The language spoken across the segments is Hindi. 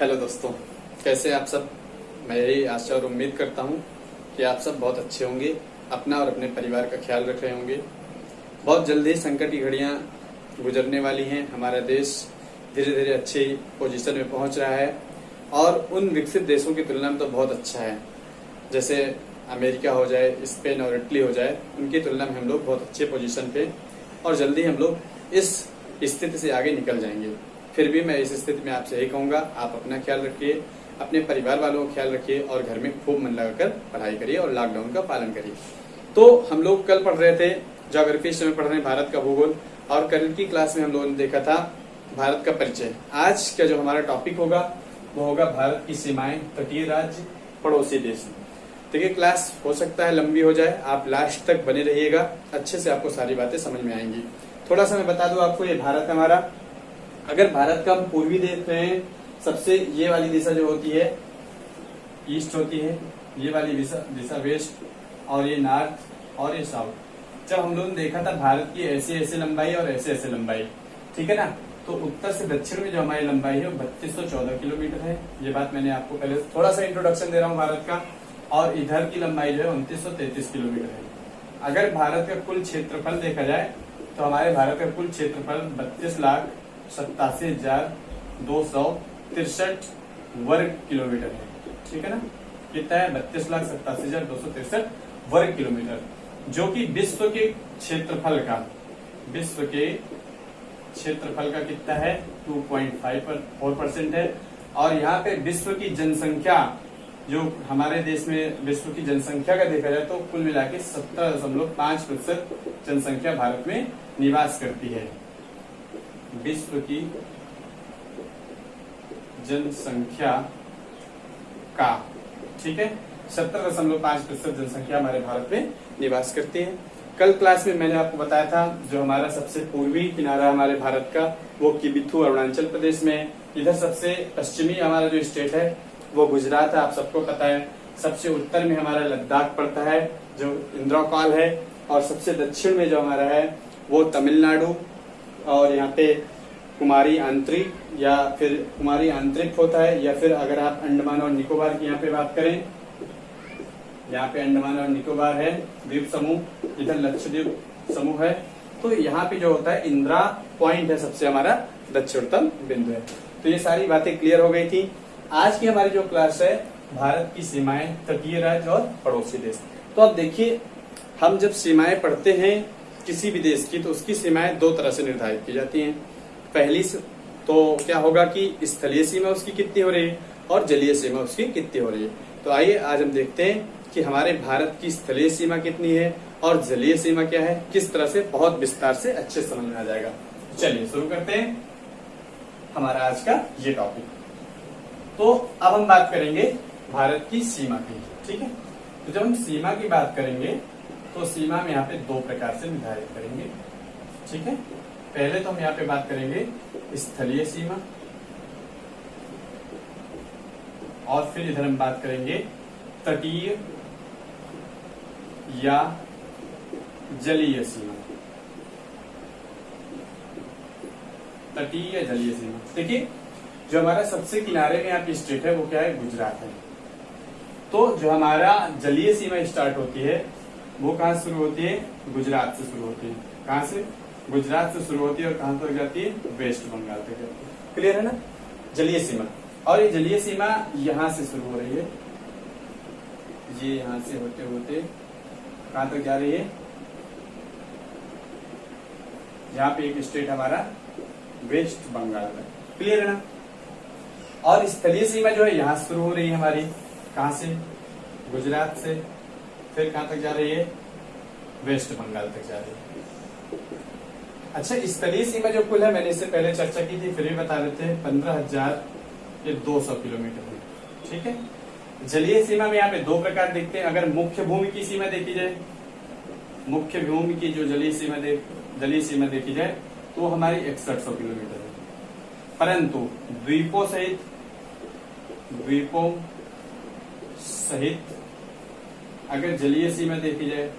हेलो दोस्तों, कैसे आप सब। मैं यही आशा और उम्मीद करता हूँ कि आप सब बहुत अच्छे होंगे, अपना और अपने परिवार का ख्याल रख रहे होंगे। बहुत जल्दी संकट की घड़ियाँ गुजरने वाली हैं। हमारा देश धीरे धीरे अच्छी पोजीशन में पहुँच रहा है और उन विकसित देशों की तुलना में तो बहुत अच्छा है। जैसे अमेरिका हो जाए, स्पेन और इटली हो जाए, उनकी तुलना में हम लोग बहुत अच्छे पोजीशन पे और जल्दी हम लोग इस स्थिति से आगे निकल जाएंगे। फिर भी मैं इस स्थिति में आपसे यही कहूँगा, आप अपना ख्याल रखिए, अपने परिवार वालों का ख्याल रखिए और घर में खूब मन लगाकर पढ़ाई करिए और लॉकडाउन का पालन करिए। तो हम लोग कल पढ़ रहे थे ज्योग्राफी, इस समय पढ़ रहे हैं भारत का भूगोल, और कल की क्लास में हम लोगों ने देखा था भारत का परिचय। आज का जो हमारा टॉपिक होगा वो होगा भारत की सीमाएं, तटीय राज्य, पड़ोसी देश। देखिए क्लास हो सकता है लंबी हो जाए, आप लास्ट तक बने रहिएगा, अच्छे से आपको सारी बातें समझ में आएंगी। थोड़ा सा मैं बता दूं आपको, ये भारत हमारा, अगर भारत का हम पूर्वी देख रहे हैं, सबसे ये वाली दिशा जो होती है ईस्ट होती है, ये वाली दिशा वेस्ट, और ये नॉर्थ और ये साउथ। जब हम लोगों ने देखा था भारत की ऐसे ऐसे लंबाई और ऐसे ऐसे लंबाई, ठीक है ना, तो उत्तर से दक्षिण में जो हमारी लंबाई है वो 3214 किलोमीटर है। ये बात मैंने आपको पहले थोड़ा सा इंट्रोडक्शन दे रहा हूँ भारत का। और इधर की लंबाई जो है 2933 किलोमीटर है। अगर भारत का कुल क्षेत्रफल देखा जाए तो हमारे भारत का कुल क्षेत्रफल 32,87,263 वर्ग किलोमीटर है, ठीक है ना। कितना है? 32,87,263 वर्ग किलोमीटर, जो कि विश्व के क्षेत्रफल का कितना है? 2.54% है। और यहाँ पे विश्व की जनसंख्या, जो हमारे देश में विश्व की जनसंख्या का देखा जाए तो कुल मिला के 17.5% जनसंख्या भारत में निवास करती है। विश्व की जनसंख्या का, ठीक है, 17.5% जनसंख्या हमारे भारत में निवास करती है। कल क्लास में मैंने आपको बताया था जो हमारा सबसे पूर्वी किनारा हमारे भारत का वो किबिथु अरुणाचल प्रदेश में है। इधर सबसे पश्चिमी हमारा जो स्टेट है वो गुजरात है, आप सबको पता है। सबसे उत्तर में हमारा लद्दाख पड़ता है जो इंद्रकौल है, और सबसे दक्षिण में जो हमारा है वो तमिलनाडु, और यहाँ पे कुमारी आंतरिक या फिर कुमारी आंतरिक होता है, या फिर अगर आप अंडमान और निकोबार की यहाँ पे बात करें, यहाँ पे अंडमान और निकोबार है द्वीप समूह, इधर लक्षद्वीप समूह है। तो यहाँ पे जो होता है इंदिरा पॉइंट है सबसे हमारा दक्षिणतम बिंदु है। तो ये सारी बातें क्लियर हो गई थी। आज की हमारी जो क्लास है भारत की सीमाएं, तटीय राज्य और पड़ोसी देश। तो अब देखिए, हम जब सीमाएं पढ़ते हैं किसी भी देश की तो उसकी सीमाएं दो तरह से निर्धारित की जाती हैं। पहली तो क्या होगा कि स्थलीय सीमा उसकी कितनी हो रही है और जलीय सीमा उसकी कितनी हो रही है। तो आइए आज हम देखते हैं कि हमारे भारत की स्थलीय सीमा कितनी है और जलीय सीमा क्या है, किस तरह से बहुत विस्तार से अच्छे समझ में आ जाएगा। चलिए शुरू करते हैं हमारा आज का ये टॉपिक। तो अब हम बात करेंगे भारत की सीमा की, ठीक है। तो जब हम सीमा की बात करेंगे तो सीमा में यहाँ पे दो प्रकार से निर्धारित करेंगे, ठीक है। पहले तो हम यहाँ पे बात करेंगे स्थलीय सीमा, और फिर इधर हम बात करेंगे तटीय या जलीय सीमा। तटीय या जलीय सीमा, देखिए जो हमारा सबसे किनारे में यहाँ की स्टेट है वो क्या है? गुजरात है। तो जो हमारा जलीय सीमा स्टार्ट होती है वो कहाँ से शुरू होती है? गुजरात से शुरू होती है। कहाँ से? गुजरात से शुरू होती है और कहाँ तक जाती है? वेस्ट बंगाल तक जाती है। क्लियर है ना जलीय सीमा। और ये जलीय सीमा यहाँ से शुरू हो रही है, ये यहाँ से होते होते कहाँ तक जा रही है? यहाँ पे एक स्टेट हमारा वेस्ट बंगाल तक। क्लियर है ना। और स्थलीय सीमा जो है यहाँ से शुरू हो रही है हमारी, कहाँ से? गुजरात से, फिर कहाँ तक जा रही है? वेस्ट बंगाल तक जा रही है। अच्छा, स्थलीय सीमा जो कुल है, मैंने इससे पहले चर्चा की थी, फिर भी बता देते हैं, 15,200 किलोमीटर है, ठीक है। जलीय सीमा में यहाँ पे दो प्रकार देखते हैं। अगर मुख्य भूमि की सीमा देखी जाए, मुख्य भूमि की जो जलीय सीमा देखी जाए तो हमारी 6100 किलोमीटर है। परंतु द्वीपों सहित अगर जलीय सीमा देखी जाए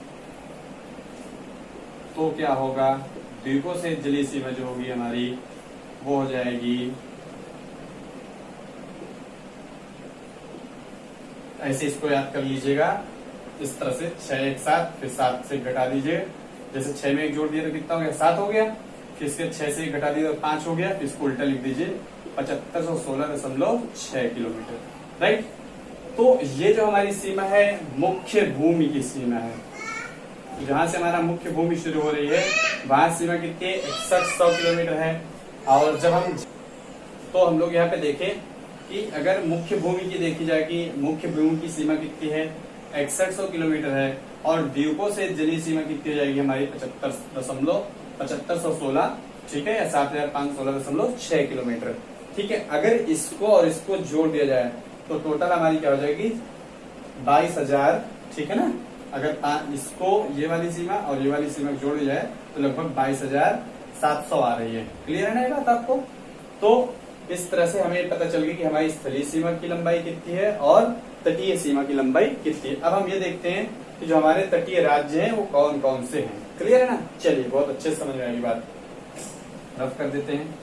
तो क्या होगा? द्वीपों से जलीय सीमा जो होगी हमारी वो हो जाएगी ऐसे इसको याद कर लीजिएगा इस तरह से 6 एक साथ, फिर 7 से घटा दीजिए, जैसे 6 में 1 जोड़ दिया तो कितना हो गया 7 हो गया, फिर इसके 6 से 1 घटा दिया तो 5 हो गया, फिर इसको उल्टा लिख दीजिए 7516.6 किलोमीटर, राइट। तो ये जो हमारी सीमा है मुख्य भूमि की सीमा है, जहां से हमारा मुख्य भूमि शुरू हो रही है वहां सीमा कितनी है 6100 किलोमीटर है। और जब हम लोग यहाँ पे देखें कि अगर मुख्य भूमि की देखी जाए कि मुख्य भूमि की सीमा कितनी है 6100 किलोमीटर है, और द्वीपों से जलीय सीमा कितनी हो जाएगी हमारी 7516, ठीक है, या 7516.6 किलोमीटर, ठीक है। अगर इसको और इसको जोड़ दिया जाए तो टोटल हमारी क्या हो जाएगी 22,000, ठीक है ना। अगर इसको ये वाली सीमा और ये वाली सीमा जोड़ दी जाए तो लगभग 22,700 आ रही है। क्लियर है ना ये बात आपको? तो इस तरह से हमें पता चल गई कि हमारी स्थलीय सीमा की लंबाई कितनी है और तटीय सीमा की लंबाई कितनी है। अब हम ये देखते हैं कि जो हमारे तटीय राज्य हैं वो कौन कौन से हैं। क्लियर है ना? चलिए, बहुत अच्छे समझ में आएगी बात, रफ कर देते हैं।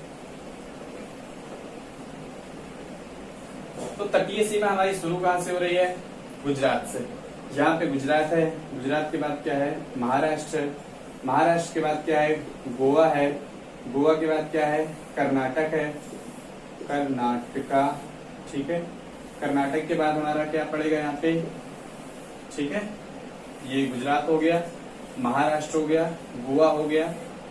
तो तटीय सीमा हमारी शुरू कहां से हो रही है? गुजरात से। यहाँ पे गुजरात है, गुजरात के बाद क्या है? महाराष्ट्र है, महाराष्ट्र के बाद क्या है? गोवा है, गोवा के बाद क्या है? कर्नाटक है, कर्नाटका, ठीक है। कर्नाटक के बाद हमारा क्या पड़ेगा यहाँ पे? ठीक है, ये गुजरात हो गया, महाराष्ट्र हो गया, गोवा हो गया,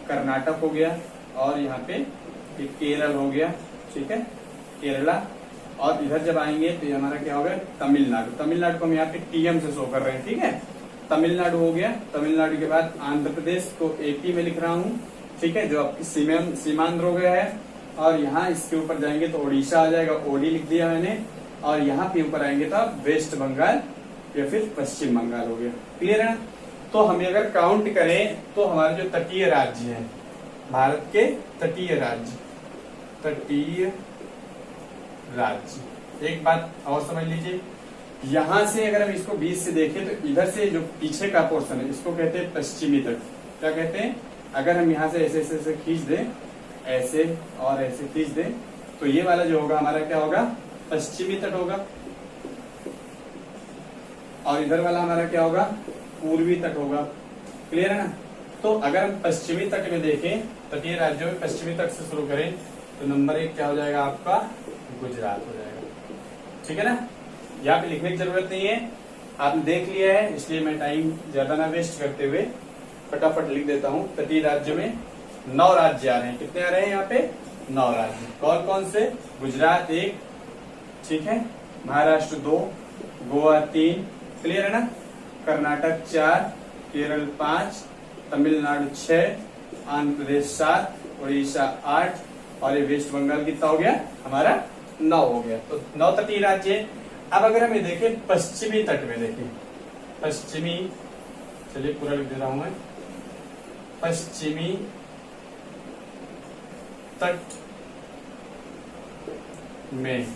कर्नाटक हो गया, और यहाँ पे ये केरल हो गया, ठीक है, केरला। और इधर जब आएंगे तो ये हमारा क्या होगा? तमिलनाडु। तमिलनाडु को हम यहाँ पे टीएम से शो कर रहे हैं, ठीक है। तमिलनाडु हो गया, तमिलनाडु के बाद आंध्र प्रदेश को एपी में लिख रहा हूँ, ठीक है, जो आपकी सीमांध्र हो गया है। और यहाँ इसके ऊपर जाएंगे तो ओडिशा आ जाएगा, ओडी लिख दिया मैंने। और यहाँ पे ऊपर आएंगे तो वेस्ट बंगाल या फिर पश्चिम बंगाल हो गया। क्लियर है? तो हम अगर काउंट करें तो हमारे जो तटीय राज्य हैं, भारत के तटीय राज्य, तटीय राज्य, एक बात और समझ लीजिए, यहां से अगर हम इसको 20 से देखें तो इधर से जो पीछे का पोर्शन है इसको कहते हैं पश्चिमी तट। क्या कहते हैं? अगर हम यहाँ से ऐसे ऐसे ऐसे खींच दें, ऐसे और ऐसे खींच दें, तो ये वाला जो होगा हमारा क्या होगा? पश्चिमी तट होगा। और इधर वाला हमारा क्या होगा? पूर्वी तट होगा। क्लियर है ना? तो अगर हम पश्चिमी तट में देखें, तटीय राज्यों में पश्चिमी तट से शुरू करें तो नंबर 1 क्या हो जाएगा आपका? गुजरात हो जाएगा। ठीक है ना? यहाँ पे लिखने की जरूरत नहीं है, आपने देख लिया है, इसलिए मैं टाइम ज्यादा ना वेस्ट करते हुए फटाफट लिख देता हूँ। तटीय राज्य में 9 राज्य आ रहे हैं। कितने आ रहे हैं यहाँ पे? 9 राज्य। कौन कौन से? गुजरात 1, ठीक है, महाराष्ट्र 2, गोवा 3, क्लियर है ना, कर्नाटक 4, केरल 5, तमिलनाडु 6, आंध्र प्रदेश 7, उड़ीसा 8, और ये वेस्ट बंगाल कितना हो गया हमारा? 9 हो गया। तो 9 तटीय राज्य। अब अगर हम ये देखें पश्चिमी तट में, देखें पश्चिमी, चलिए पूरा लिख दे रहा हूं मैं, पश्चिमी तट में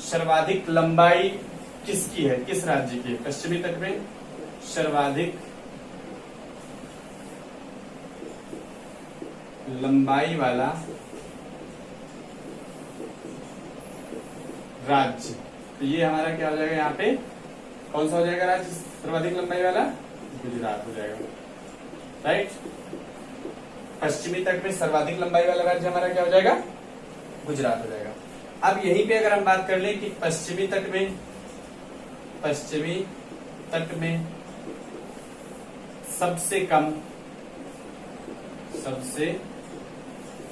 सर्वाधिक लंबाई किसकी है? किस राज्य की है? पश्चिमी तट में सर्वाधिक लंबाई वाला राज्य, तो ये हमारा क्या हो जाएगा? यहाँ पे कौन सा हो जाएगा राज्य सर्वाधिक लंबाई वाला? गुजरात हो जाएगा, राइट। पश्चिमी तट में सर्वाधिक लंबाई वाला राज्य हमारा क्या हो जाएगा? गुजरात हो जाएगा। अब यहीं पे अगर हम बात कर लें कि पश्चिमी तट में सबसे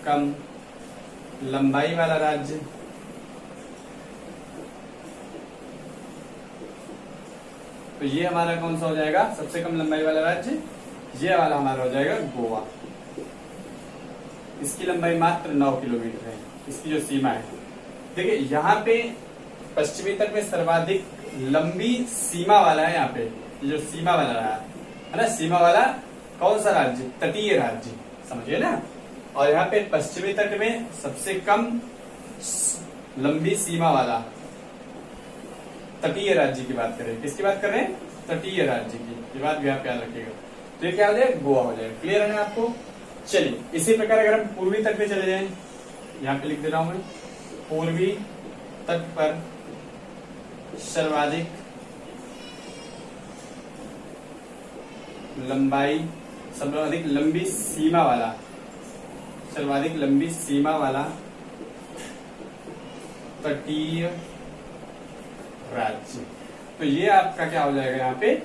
कम लंबाई वाला राज्य, तो ये हमारा कौन सा हो जाएगा? सबसे कम लंबाई वाला राज्य ये वाला हमारा हो जाएगा गोवा। इसकी लंबाई मात्र 9 किलोमीटर है, इसकी जो सीमा है। देखिए यहाँ पे पश्चिमी तट में सर्वाधिक लंबी सीमा वाला है, यहाँ पे ये जो सीमा वाला रहा है ना, सीमा वाला कौन सा राज्य? तटीय राज्य, समझिए ना। और यहाँ पे पश्चिमी तट में सबसे कम लंबी सीमा वाला तटीय राज्य की बात करें। किसकी बात कर रहे हैं? तटीय राज्य की। ये बात भी आप याद रखिएगा। तो ये क्या हो जाएगा? गोवा हो जाएगा। क्लियर है ना आपको? चलिए, इसी प्रकार अगर हम पूर्वी तट पे चले जाएं, यहाँ पे लिख दे रहा हूं मैं, पूर्वी तट पर सर्वाधिक लंबाई, सर्वाधिक लंबी सीमा वाला, सर्वाधिक लंबी सीमा वाला तटीय राज्य। तो ये आपका क्या हो जाएगा, यहाँ पे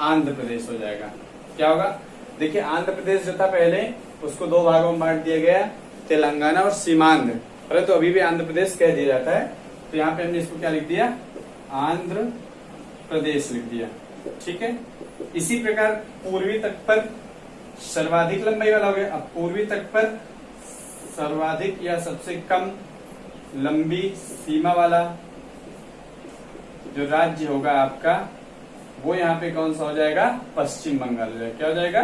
आंध्र प्रदेश हो जाएगा। क्या होगा, देखिए आंध्र प्रदेश जो था पहले उसको दो भागों में बांट दिया गया, तेलंगाना और सीमांध्र, परंतु अभी भी आंध्र प्रदेश कह दिया जाता है। तो यहाँ पे हमने इसको क्या लिख दिया, आंध्र प्रदेश लिख दिया। ठीक है, इसी प्रकार पूर्वी तट पर सर्वाधिक लंबाई वाला हो गया। अब पूर्वी तट पर सर्वाधिक या सबसे कम लंबी सीमा वाला जो राज्य होगा आपका, वो यहाँ पे कौन सा हो जाएगा, पश्चिम बंगाल हो जाएगा। क्या हो जाएगा,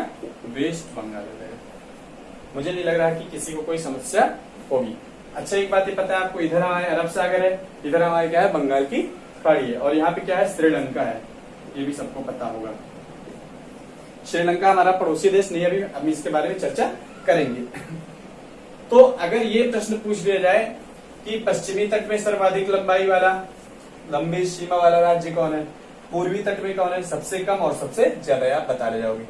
वेस्ट बंगाल हो जाएगा। मुझे नहीं लग रहा कि किसी को कोई समस्या होगी। अच्छा, एक बात ये पता है आपको, इधर हमारे अरब सागर है, इधर हमारे क्या है, बंगाल की खाड़ी है, और यहाँ पे क्या है, श्रीलंका है। ये भी सबको पता होगा। श्रीलंका हमारा पड़ोसी देश नहीं, अभी हम इसके बारे में चर्चा करेंगे। तो अगर ये प्रश्न पूछ लिया जाए कि पश्चिमी तट में सर्वाधिक लंबाई वाला, लंबी सीमा वाला राज्य कौन है, पूर्वी तट में कौन है, सबसे कम और सबसे ज्यादा, आप बता ले जाओगे।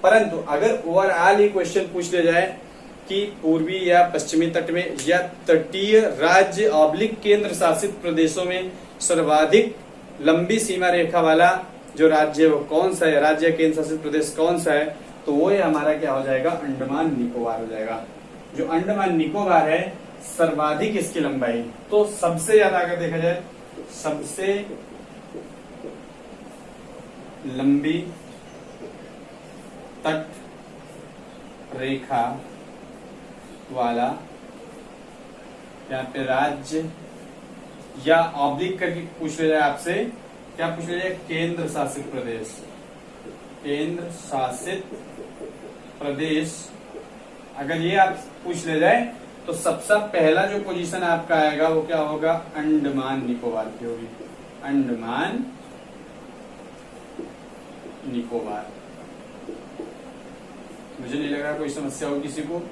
परंतु अगर ओवरऑल ये क्वेश्चन पूछ लिया जाए कि पूर्वी या पश्चिमी तट में या तटीय राज्य ऑब्लिक केंद्र शासित प्रदेशों में सर्वाधिक लंबी सीमा रेखा वाला जो राज्य है वो कौन सा है, राज्य केंद्र शासित प्रदेश कौन सा है, तो वो ये हमारा क्या हो जाएगा, अंडमान निकोबार हो जाएगा। जो अंडमान निकोबार है सर्वाधिक इसकी लंबाई, तो सबसे ज्यादा अगर देखा जाए, सबसे लंबी तट रेखा वाला यहाँ पे राज्य, या ऑब्लिक करके पूछ लिया जाए आपसे, क्या पूछ लिया जाए, केंद्र शासित प्रदेश, केंद्र शासित प्रदेश। अगर ये आप पूछ ले जाए तो सबसे पहला जो पोजीशन आपका आएगा वो क्या होगा, अंडमान निकोबार की होगी, अंडमान निकोबार। मुझे नहीं लग रहा कोई समस्या हो किसी को।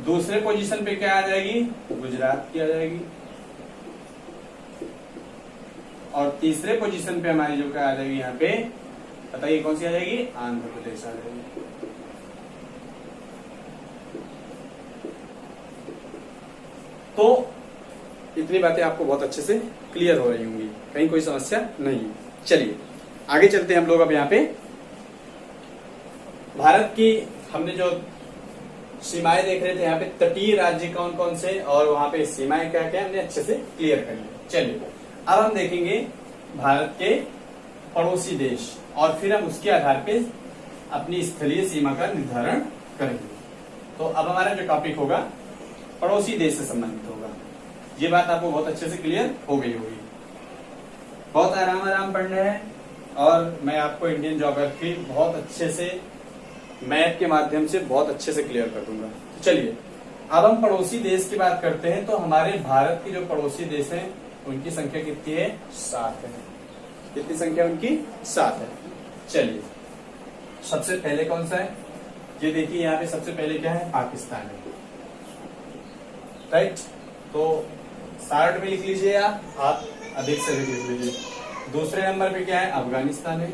दूसरे पोजीशन पे क्या आ जाएगी, गुजरात की आ जाएगी, और तीसरे पोजीशन पे हमारी जो क्या आ जाएगी, यहाँ पे बताइए कौन सी आ जाएगी, आंध्र प्रदेश आ जाएगी। तो इतनी बातें आपको बहुत अच्छे से क्लियर हो रही होंगी, कहीं कोई समस्या नहीं है। चलिए आगे चलते हैं हम लोग। अब यहाँ पे भारत की हमने जो सीमाएं देख रहे थे, यहाँ पे तटीय राज्य कौन कौन से और वहां पे सीमाएं क्या क्या, हमने अच्छे से क्लियर कर लिया। चलिए अब हम देखेंगे भारत के पड़ोसी देश, और फिर हम उसके आधार पे अपनी स्थलीय सीमा का निर्धारण करेंगे। तो अब हमारा जो टॉपिक होगा पड़ोसी देश से संबंधित होगा। ये बात आपको बहुत अच्छे से क्लियर हो गई होगी। बहुत आराम आराम पढ़ना है, और मैं आपको इंडियन ज्योग्राफी बहुत अच्छे से मैप के माध्यम से बहुत अच्छे से क्लियर कर दूंगा। तो चलिए अब हम पड़ोसी देश की बात करते हैं। तो हमारे भारत के जो पड़ोसी देश हैं उनकी संख्या कितनी है, 7 है। कितनी संख्या उनकी, 7 है। चलिए सबसे पहले कौन सा है, ये देखिए यहाँ पे सबसे पहले क्या है, पाकिस्तान है, राइट। तो शार्ट में लिख लीजिए, आप अधिक से अधिक लिख लीजिए। दूसरे नंबर पे क्या है, अफगानिस्तान है।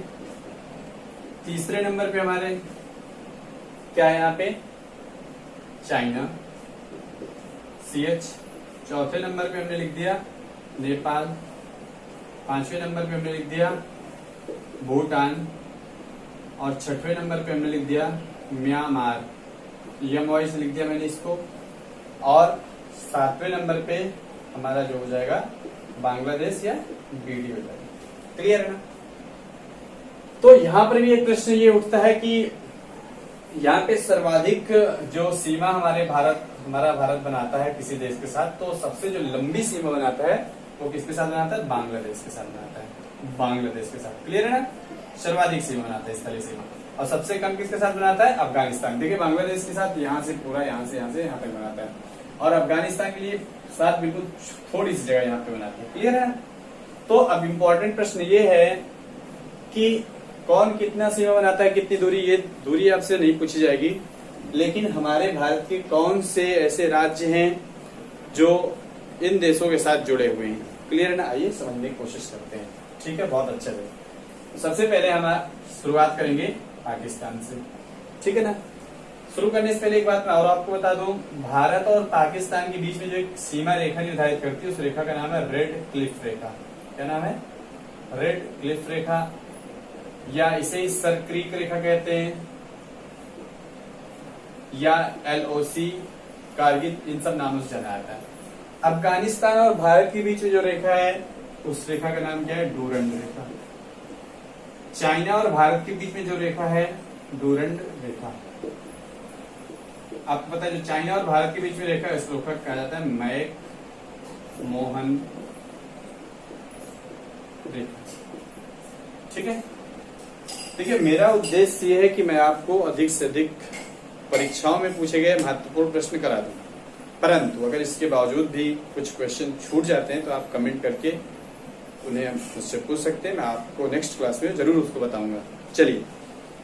तीसरे नंबर पे हमारे क्या है, यहाँ पे चाइना, CH। चौथे नंबर पे हमने लिख दिया नेपाल। पांचवें नंबर पे हमने लिख दिया भूटान, और छठवें नंबर पे हमने लिख दिया म्यांमार, MY से लिख दिया मैंने इसको। और 7वें नंबर पे हमारा जो हो जाएगा बांग्लादेश या BD हो जाएगा। क्लियर है ना। तो यहां पर भी एक प्रश्न ये उठता है कि यहाँ पे सर्वाधिक जो सीमा हमारा भारत बनाता है किसी देश के साथ, तो सबसे जो लंबी सीमा बनाता है वो किसके साथ बनाता है, बांग्लादेश के साथ बनाता है, बांग्लादेश के साथ। क्लियर है ना। सर्वाधिक सीमा बनाता है स्थलीय सीमा, और सबसे कम किसके साथ बनाता है, अफगानिस्तान। देखिए बांग्लादेश के साथ यहाँ से पूरा यहाँ से यहाँ तक बनाता है, और अफगानिस्तान के लिए साथ बिल्कुल थोड़ी सी जगह यहाँ पे बनाती है। क्लियर है। तो अब इम्पोर्टेंट प्रश्न ये है कि कौन कितना सीमा बनाता है, कितनी दूरी, ये दूरी आपसे नहीं पूछी जाएगी, लेकिन हमारे भारत के कौन से ऐसे राज्य हैं जो इन देशों के साथ जुड़े हुए हैं। क्लियर है ना। आइए समझने की कोशिश करते हैं। ठीक है, बहुत अच्छा है। सबसे पहले हम शुरुआत करेंगे पाकिस्तान से। ठीक है ना। शुरू करने से पहले एक बात मैं और आपको बता दूं, भारत और पाकिस्तान के बीच में जो एक सीमा रेखा निर्धारित करती है उस रेखा का नाम है रेड क्लिफ रेखा। क्या नाम है? रेड क्लिफ रेखा, या इसे सर क्रीक रेखा कहते हैं, या LOC, कारगिल, इन सब नामों से जाना जाता है। अफगानिस्तान और भारत के बीच में जो रेखा है उस रेखा का नाम क्या है? डूरंड रेखा। चाइना और भारत के बीच में जो रेखा है डूरंड रेखा। आपको पता है जो चाइना और भारत के बीच में रेखा है इस रेखा कहा जाता है मैक मोहन रेखा। ठीक है। देखिए, मेरा उद्देश्य ये है कि मैं आपको अधिक से अधिक परीक्षाओं में पूछे गए महत्वपूर्ण प्रश्न करा दूं, परंतु अगर इसके बावजूद भी कुछ क्वेश्चन छूट जाते हैं तो आप कमेंट करके उन्हें मुझसे पूछ सकते हैं। मैं आपको नेक्स्ट क्लास में जरूर उसको बताऊंगा। चलिए,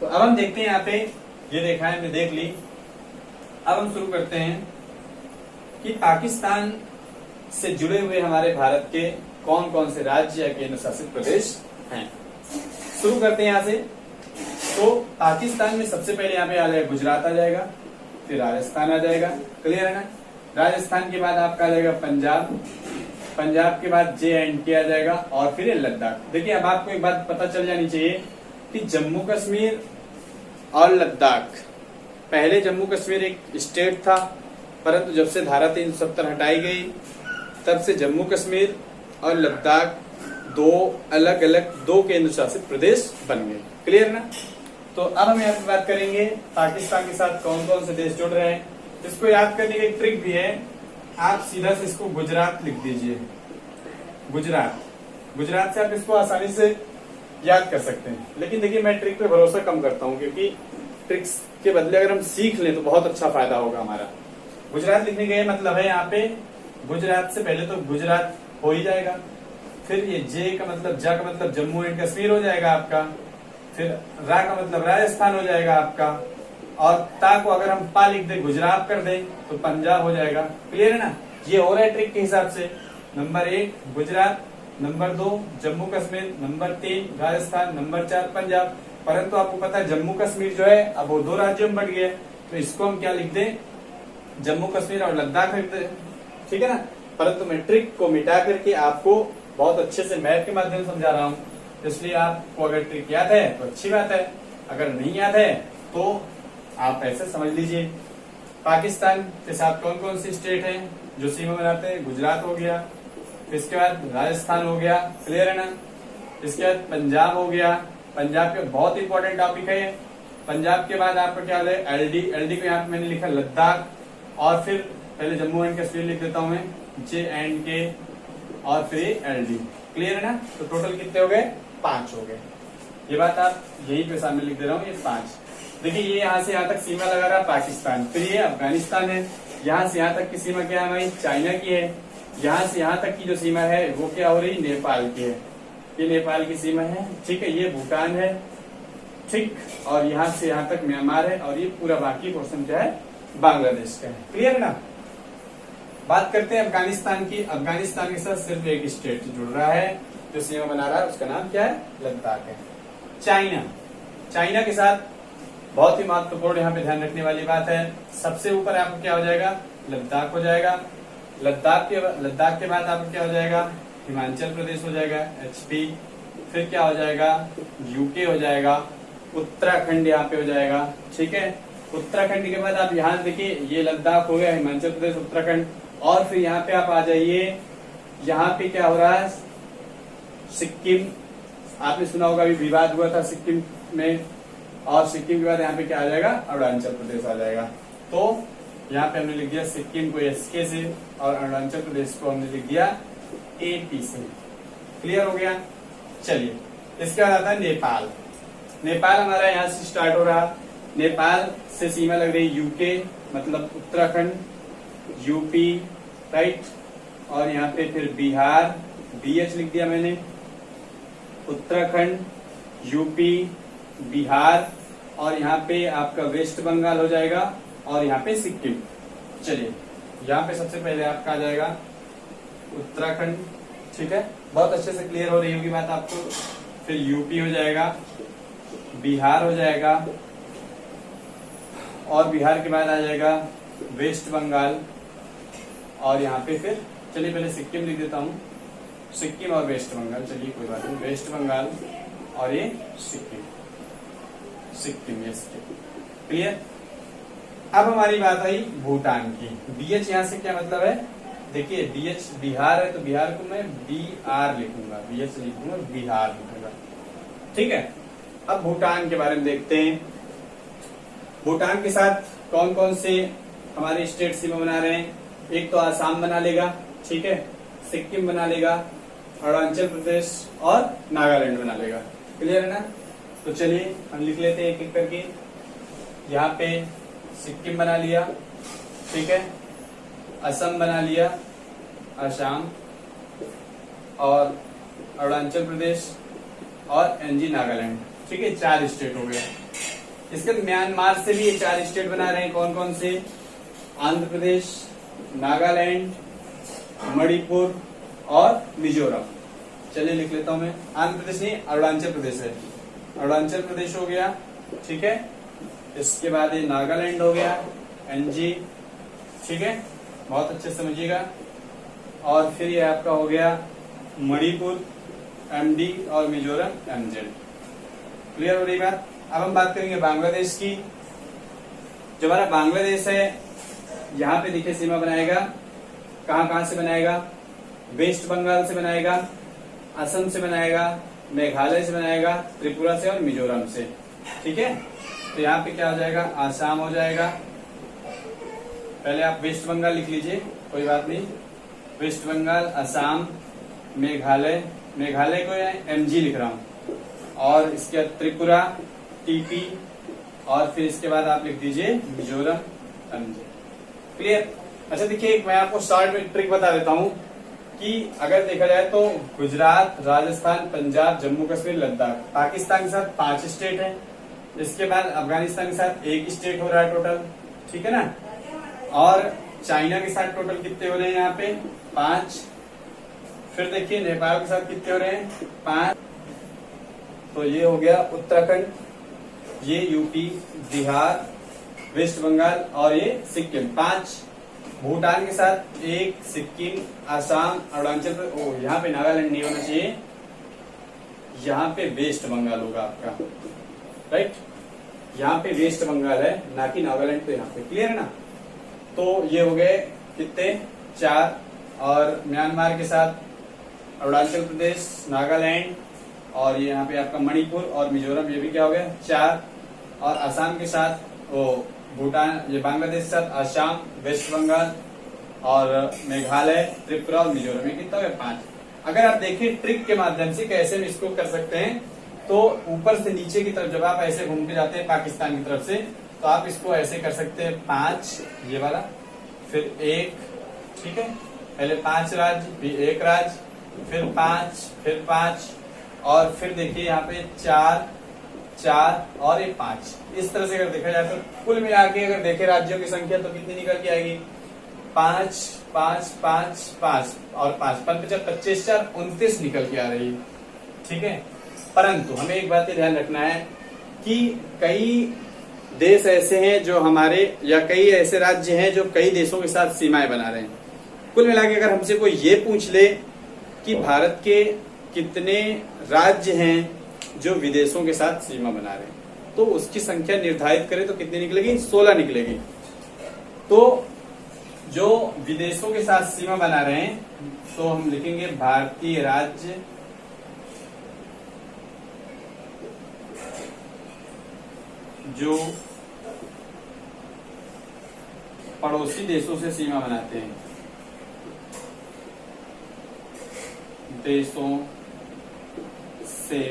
तो अब हम देखते हैं, यहाँ पे ये रेखाएं हमने देख ली। अब हम शुरू करते हैं कि पाकिस्तान से जुड़े हुए हमारे भारत के कौन कौन से राज्य या केंद्र शासित प्रदेश हैं। शुरू करते हैं यहाँ से। तो पाकिस्तान में सबसे पहले यहाँ पे आ जाएगा गुजरात, आ जाएगा, फिर राजस्थान आ जाएगा। क्लियर है ना। राजस्थान के बाद आपका आ जाएगा पंजाब, पंजाब के बाद JNK आ जाएगा, और फिर लद्दाख। देखिए, अब आपको एक बात पता चल जानी चाहिए कि जम्मू कश्मीर और लद्दाख, पहले जम्मू कश्मीर एक स्टेट था, परंतु जब से धारा 370 हटाई गई तब से जम्मू कश्मीर और लद्दाख दो अलग अलग दो केंद्र शासित प्रदेश बन गए। क्लियर ना। तो अब हम यहाँ पे बात करेंगे पाकिस्तान के साथ कौन कौन से देश जुड़ रहे हैं। इसको याद करने की एक ट्रिक भी है, आप सीधा से इसको गुजरात लिख दीजिए। गुजरात, गुजरात से आप इसको आसानी से याद कर सकते हैं। लेकिन देखिए, मैं ट्रिक पे भरोसा कम करता हूँ, क्योंकि ट्रिक्स के बदले अगर हम सीख लें तो बहुत अच्छा फायदा होगा हमारा। गुजरात लिखने का मतलब है यहाँ पे गुजरात से पहले तो गुजरात हो ही जाएगा, फिर ये जे का मतलब, जा का मतलब जम्मू एंड कश्मीर हो जाएगा आपका, फिर रा का मतलब राजस्थान हो जाएगा आपका, और ता को अगर हम पा लिख दे, गुजरात कर दें तो पंजाब हो जाएगा। क्लियर है ना। ये हो रहा है ट्रिक के हिसाब से। Number 1 Gujarat, number 2 Jammu Kashmir, number 3 Rajasthan, number 4 Punjab. परंतु आपको पता है जम्मू कश्मीर जो है अब वो 2 राज्यों में बढ़ गया, तो इसको हम क्या लिख दें? जम्मू कश्मीर और लद्दाख लिख दें। ठीक है ना। परंतु मैं ट्रिक को मिटा करके आपको बहुत अच्छे से मैथ के माध्यम से समझा रहा हूँ, इसलिए आपको अगर ट्रिक याद है तो अच्छी बात है, अगर नहीं याद है तो आप ऐसे समझ लीजिए। पाकिस्तान के साथ कौन कौन सी स्टेट हैं जो सीमा बनाते हैं? गुजरात हो गया, इसके बाद राजस्थान हो गया। क्लियर है ना। इसके बाद पंजाब हो गया। पंजाब के बहुत इंपॉर्टेंट टॉपिक है। पंजाब के बाद आपका क्या है? LD को यहाँ पे मैंने लिखा लद्दाख, और फिर पहले जम्मू एंड कश्मीर लिख देता हूँ मैं, JNK, और फिर LD। क्लियर है ना। तो टोटल कितने हो गए? 5 हो गए। ये बात आप यही पे सामने लिख दे रहा हूँ, ये 5। देखिए, ये यहाँ से यहाँ तक सीमा लगा रहा पाकिस्तान, फिर ये अफगानिस्तान है, यहाँ से यहाँ तक की सीमा क्या है भाई? चाइना की है। यहाँ से यहाँ तक की जो सीमा है वो क्या हो रही? नेपाल की है। ये नेपाल की सीमा है। ठीक है। ये भूटान है। ठीक। और यहाँ से यहाँ तक म्यांमार है, और ये पूरा बाकी पोर्शन क्या है? बांग्लादेश का है। क्लियर है ना। बात करते हैं अफगानिस्तान की। अफगानिस्तान के साथ सिर्फ एक स्टेट जुड़ रहा है जो सीमा बना रहा है, उसका नाम क्या है? लद्दाख है। चाइना, चाइना के साथ बहुत ही महत्वपूर्ण यहाँ पे ध्यान रखने वाली बात है, सबसे ऊपर आपको क्या हो जाएगा? लद्दाख हो जाएगा। लद्दाख के बाद आपको क्या हो जाएगा? हिमाचल प्रदेश हो जाएगा, HP। फिर क्या हो जाएगा? UK हो जाएगा। उत्तराखंड यहाँ पे हो जाएगा। ठीक है। उत्तराखंड के बाद आप यहाँ देखिए, ये लद्दाख हो गया, हिमाचल प्रदेश, उत्तराखंड, और फिर यहाँ पे आप आ जाइए, यहाँ पे क्या हो रहा है? सिक्किम। आपने सुना होगा, अभी विवाद हुआ था सिक्किम में, और सिक्किम के बाद यहाँ पे क्या आ जाएगा? अरुणाचल प्रदेश आ जाएगा। तो यहाँ पे हमने लिख दिया सिक्किम को SK से, और अरुणाचल प्रदेश को हमने लिख दिया AP से। क्लियर हो गया। चलिए, इसके बाद आता है नेपाल। नेपाल हमारा यहाँ से स्टार्ट हो रहा। नेपाल से सीमा लग रही UK, मतलब उत्तराखंड, UP, राइट, और यहाँ पे फिर बिहार, BH लिख दिया मैंने, उत्तराखंड, UP, बिहार, और यहाँ पे आपका वेस्ट बंगाल हो जाएगा, और यहाँ पे सिक्किम। चलिए, यहाँ पे सबसे पहले आपका आ जाएगा उत्तराखंड। ठीक है। बहुत अच्छे से क्लियर हो रही होगी बात आपको। फिर UP हो जाएगा, बिहार हो जाएगा, और बिहार के बाद आ जाएगा वेस्ट बंगाल, और यहाँ पे फिर चलिए पहले सिक्किम लिख देता हूँ, सिक्किम और वेस्ट बंगाल, चलिए कोई बात नहीं, वेस्ट बंगाल और ये सिक्किम, सिक्किम ये सिक्किम, क्लियर। अब हमारी बात आई भूटान की। बीएच यहाँ से क्या मतलब है, देखिए बीएच बिहार है तो बिहार को मैं BR लिखूंगा, बीएच लिखूंगा, बिहार लिखूंगा, ठीक है। अब भूटान के बारे में देखते हैं। भूटान के साथ कौन कौन से हमारे स्टेट सीमा बना रहे हैं, एक तो आसाम बना लेगा, ठीक है, सिक्किम बना लेगा, अरुणाचल प्रदेश और नागालैंड बना लेगा, क्लियर है ना। तो चलिए हम लिख लेते हैं एक एक करके। यहाँ पे सिक्किम बना लिया, ठीक है, असम बना लिया, असम, और अरुणाचल प्रदेश और NG नागालैंड, ठीक है, 4 स्टेट हो गए। इसके बाद म्यांमार से भी ये 4 स्टेट बना रहे हैं, कौन कौन से, आंध्र प्रदेश, नागालैंड, मणिपुर और मिजोरम। चलिए लिख लेता हूं मैं, आंध्र प्रदेश नहीं, अरुणाचल प्रदेश है, अरुणाचल प्रदेश हो गया, ठीक है। इसके बाद ये नागालैंड हो गया, NG, ठीक है, बहुत अच्छे से समझिएगा। और फिर ये आपका हो गया मणिपुर MD और मिजोरम MZ, क्लियर हो रही बात। अब हम बात करेंगे बांग्लादेश की। जो हमारा बांग्लादेश है, यहाँ पे देखिए सीमा बनाएगा, कहां कहां से बनाएगा, वेस्ट बंगाल से बनाएगा, असम से बनाएगा, मेघालय से बनाएगा, त्रिपुरा से और मिजोरम से, ठीक है। तो यहाँ पे क्या हो जाएगा, आसाम हो जाएगा, पहले आप वेस्ट बंगाल लिख लीजिए, कोई बात नहीं, वेस्ट बंगाल, असम, मेघालय, मेघालय को MG लिख रहा हूं, और इसके बाद त्रिपुरा TP, और फिर इसके बाद आप लिख दीजिए मिजोरम MZ, क्लियर। अच्छा देखिए, मैं आपको शॉर्ट में ट्रिक बता देता हूं कि अगर देखा जाए तो गुजरात, राजस्थान, पंजाब, जम्मू कश्मीर, लद्दाख, पाकिस्तान के साथ 5 स्टेट है, इसके बाद अफगानिस्तान के साथ 1 स्टेट हो रहा है टोटल, ठीक है ना, और चाइना के साथ टोटल कितने हो रहे हैं यहाँ पे 5, फिर देखिए नेपाल के साथ कितने हो रहे हैं 5, तो ये हो गया उत्तराखंड, ये यूपी, बिहार, वेस्ट बंगाल और ये सिक्किम 5, भूटान के साथ 1, सिक्किम, आसाम, अरुणाचल प्रदेश, यहाँ पे नागालैंड नहीं होना चाहिए, यहाँ पे वेस्ट बंगाल होगा आपका, राइट, यहाँ पे वेस्ट बंगाल है, ना कि नागालैंड, तो यहाँ पे क्लियर है ना। तो ये हो गए कितने 4, और म्यांमार के साथ अरुणाचल प्रदेश, नागालैंड, और ये यहाँ पे आपका मणिपुर और मिजोरम, ये भी क्या हो गया 4, और असम के साथ वो भूटान, ये बांग्लादेश के साथ असम, वेस्ट बंगाल और मेघालय, त्रिपुरा और मिजोरम, ये कितना हो गया 5। अगर आप देखिए ट्रिक के माध्यम से कैसे हम इसको कर सकते हैं, तो ऊपर से नीचे की तरफ जब आप ऐसे घूम के जाते हैं पाकिस्तान की तरफ से, तो आप इसको ऐसे कर सकते हैं 5, ये वाला, फिर 1, ठीक है, पहले 5 राज्य, फिर 1 राज्य, फिर 5, फिर 5, और फिर देखिए यहाँ पे 4, 4 और ये 5, इस तरह से अगर देखा जाए तो कुल मिला के अगर देखे राज्यों की संख्या तो कितनी निकल के आएगी 5, 5, 5, 5 और 5, 5, 25, 4, 29 निकल के आ रही है, ठीक है। परंतु हमें एक बात ध्यान रखना है कि कई देश ऐसे हैं जो हमारे, या कई ऐसे राज्य हैं जो कई देशों के साथ सीमाएं बना रहे हैं। कुल मिला के अगर हमसे कोई ये पूछ ले कि भारत के कितने राज्य हैं जो विदेशों के साथ सीमा बना रहे हैं, तो उसकी संख्या निर्धारित करें तो कितनी निकलेगी 16 निकलेगी। तो जो विदेशों के साथ सीमा बना रहे हैं तो हम लिखेंगे भारतीय राज्य जो पड़ोसी देशों से सीमा बनाते हैं, देशों से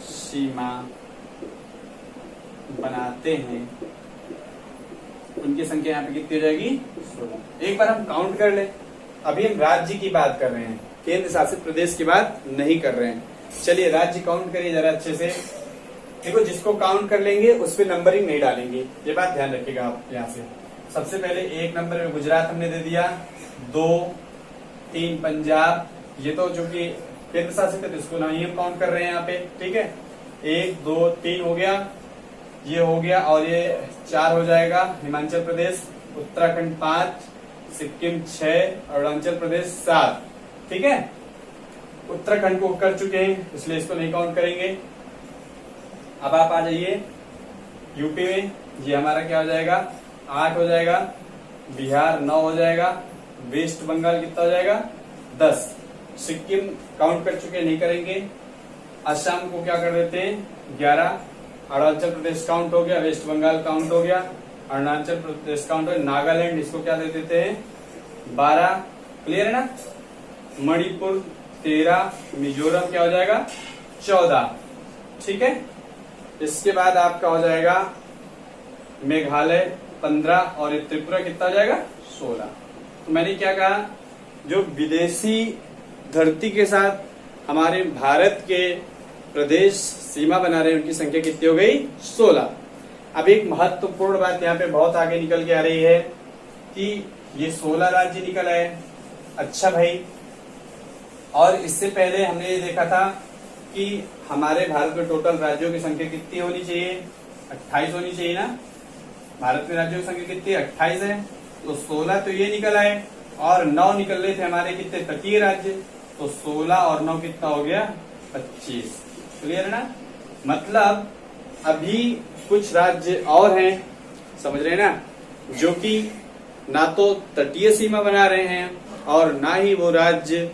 सीमा बनाते हैं, उनकी संख्या यहाँ पे कितनी हो जाएगी 16। एक बार हम काउंट कर ले, अभी हम राज्य की बात कर रहे हैं, केंद्र शासित प्रदेश की बात नहीं कर रहे हैं। चलिए राज्य काउंट करिए जरा अच्छे से। देखो जिसको काउंट कर लेंगे उस पर नंबरिंग नहीं डालेंगे, ये बात ध्यान रखिएगा आप। यहाँ से सबसे पहले 1 नंबर में गुजरात हमने दे दिया, 2, 3 पंजाब, ये तो जो कि केंद्र शासित है तो इसको नहीं हम काउंट कर रहे हैं यहाँ पे, ठीक है। 1 2 3 हो गया, ये हो गया, और ये 4 हो जाएगा। हिमाचल प्रदेश, उत्तराखंड 5, सिक्किम 6, अरुणाचल प्रदेश 7। ठीक है, उत्तराखंड को कर चुके हैं इसलिए इसको नहीं काउंट करेंगे। अब आप आ जाइए यूपी में, ये हमारा क्या हो जाएगा, 8 हो जाएगा, बिहार 9 हो जाएगा, वेस्ट बंगाल कितना हो जाएगा, 10, सिक्किम काउंट कर चुके नहीं करेंगे, असम को क्या कर देते हैं 11, अरुणाचल प्रदेश काउंट हो गया, वेस्ट बंगाल काउंट हो गया, अरुणाचल प्रदेश काउंट हो गया, नागालैंड इसको क्या दे देते हैं 12, क्लियर है ना, मणिपुर 13, मिजोरम क्या हो जाएगा 14। ठीक है, इसके बाद आपका हो जाएगा मेघालय 15 और ये त्रिपुरा कितना हो जाएगा 16। तो मैंने क्या कहा, जो विदेशी धरती के साथ हमारे भारत के प्रदेश सीमा बना रहे हैं उनकी संख्या कितनी हो गई 16। अब एक महत्वपूर्ण बात यहाँ पे बहुत आगे निकल के आ रही है कि ये 16 राज्य निकल आए। अच्छा भाई, और इससे पहले हमने ये देखा था कि हमारे भारत में टोटल राज्यों की संख्या कितनी होनी चाहिए, 28 होनी चाहिए ना। भारत में राज्यों की संख्या कितनी है 28 है, तो 16 तो ये निकल आए और 9 निकल रहे थे हमारे कितने तटीय राज्य, तो 16 और 9 कितना हो गया 25। क्लियर है ना, मतलब अभी कुछ राज्य और हैं, समझ रहे हैं ना, जो कि ना तो तटीय सीमा बना रहे हैं और ना ही वो राज्य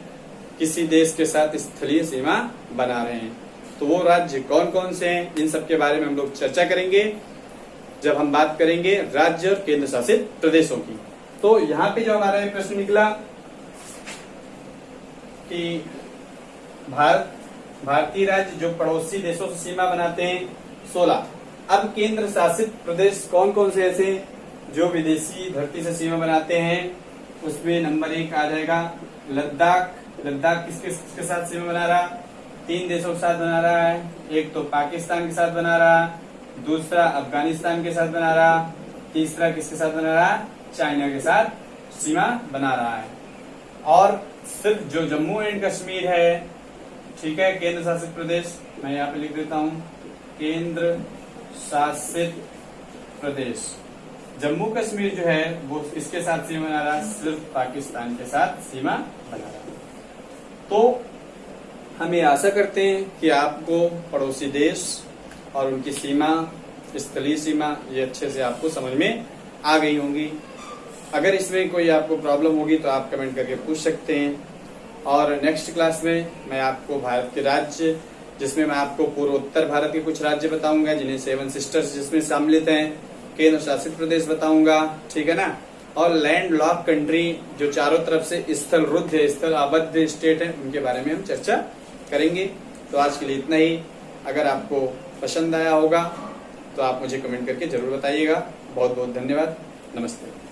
किसी देश के साथ स्थलीय सीमा बना रहे हैं। तो वो राज्य कौन कौन से हैं, इन सब के बारे में हम लोग चर्चा करेंगे जब हम बात करेंगे राज्य और केंद्र शासित प्रदेशों की। तो यहाँ पे जो हमारा प्रश्न निकला कि भारतीय राज्य जो पड़ोसी देशों से सीमा बनाते हैं 16। अब केंद्र शासित प्रदेश कौन कौन से ऐसे जो विदेशी धरती से सीमा बनाते हैं, उसमें नंबर 1 आ जाएगा लद्दाख। लद्दाख किसके साथ सीमा बना रहा, 3 देशों के साथ बना रहा है, एक तो पाकिस्तान के साथ बना रहा, दूसरा अफगानिस्तान के साथ बना रहा, तीसरा किसके साथ बना रहा, चाइना के साथ सीमा बना रहा है। और सिर्फ जो जम्मू एंड कश्मीर है, ठीक है, केंद्र शासित प्रदेश, मैं यहाँ पे लिख देता हूँ केंद्र शासित प्रदेश, जम्मू कश्मीर जो है वो किसके साथ सीमा बना रहा, सिर्फ पाकिस्तान के साथ सीमा बना रहा। तो हम ये आशा करते हैं कि आपको पड़ोसी देश और उनकी सीमा, स्थलीय सीमा, ये अच्छे से आपको समझ में आ गई होंगी। अगर इसमें कोई आपको प्रॉब्लम होगी तो आप कमेंट करके पूछ सकते हैं। और नेक्स्ट क्लास में मैं आपको भारत के राज्य, जिसमें मैं आपको पूर्वोत्तर भारत के कुछ राज्य बताऊंगा जिन्हें 7 सिस्टर्स जिसमें सम्मिलित हैं, केंद्र शासित प्रदेश बताऊंगा, ठीक है ना, और लैंड लॉक कंट्री जो चारों तरफ से स्थल रुद्ध है, स्थल आबद्ध स्टेट है, उनके बारे में हम चर्चा करेंगे। तो आज के लिए इतना ही। अगर आपको पसंद आया होगा तो आप मुझे कमेंट करके जरूर बताइएगा। बहुत बहुत धन्यवाद। नमस्ते।